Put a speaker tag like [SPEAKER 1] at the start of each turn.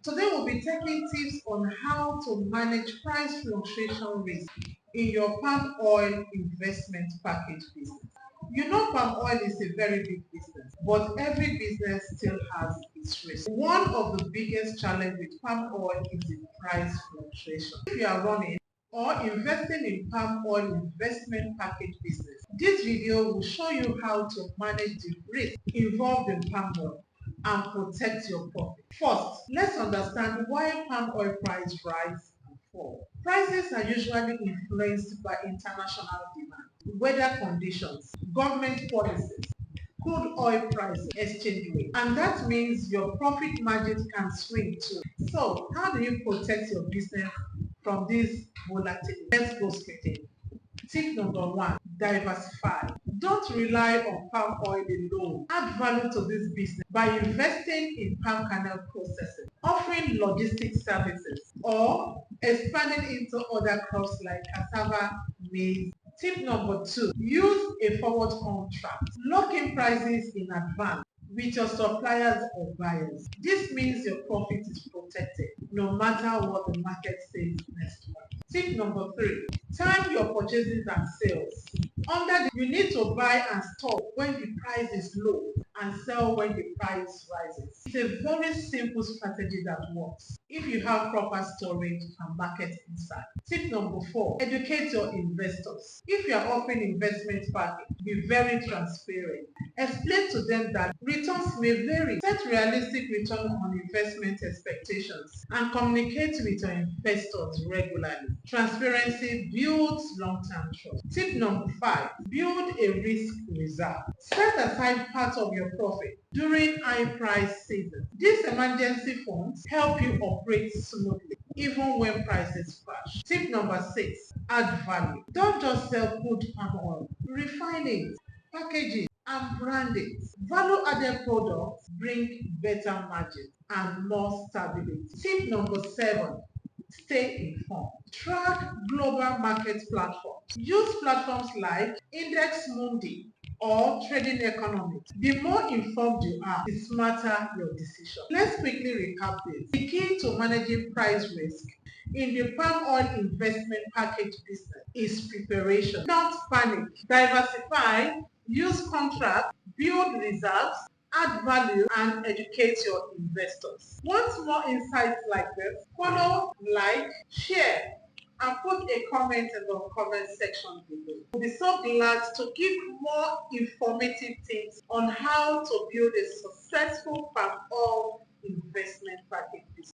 [SPEAKER 1] Today we'll be taking tips on how to manage price fluctuation risk in your palm oil investment package business. You know palm oil is a very big business, but every business still has its risk. One of the biggest challenges with palm oil is the price fluctuation. If you are running or investing in palm oil investment package business, this video will show you how to manage the risk involved in palm oil and protect your profit. First, let's understand why palm oil price rise and fall. Prices are usually influenced by international demand, weather conditions, government policies, crude oil prices, exchange rate, and that means your profit margins can swing too. So how do you protect your business from this volatility? Let's go straight in. Tip number one, diversify. Don't rely on palm oil alone. Add value to this business by investing in palm kernel processing, offering logistics services, or expanding into other crops like cassava, maize. Tip number two, use a forward contract. Lock in prices in advance with your suppliers or buyers. This means your profit is protected no matter what the market says next month. Tip number three, time your purchases and sales. You need to buy and store when the price is low and sell when the price rises. It's a very simple strategy that works if you have proper storage and market insight. Tip number four, educate your investors. If you are offering investment package, be very transparent. Explain to them that returns may vary. Set realistic return on investment expectations and communicate with your investors regularly. Transparency builds long-term trust. Tip number five, build a risk reserve. Set aside part of your profit during high price season. These emergency funds help you operate smoothly even when prices crash. Tip number six, add value. Don't just sell crude palm oil. Refine it, package it, and brand it. Value-added products bring better margins and more stability. Tip number seven, stay informed. Track global market platforms. Use platforms like Index Mundi or Trading Economics. The more informed you are, the smarter your decision. Let's quickly recap this. The key to managing price risk in the palm oil investment package business is preparation, not panic. Diversify, use contracts, build reserves, add value, and educate your investors. Want more insights like this? Follow, like, share, and put a comment in the comment section below. We'll be so glad to give more informative tips on how to build a successful palm oil investment package.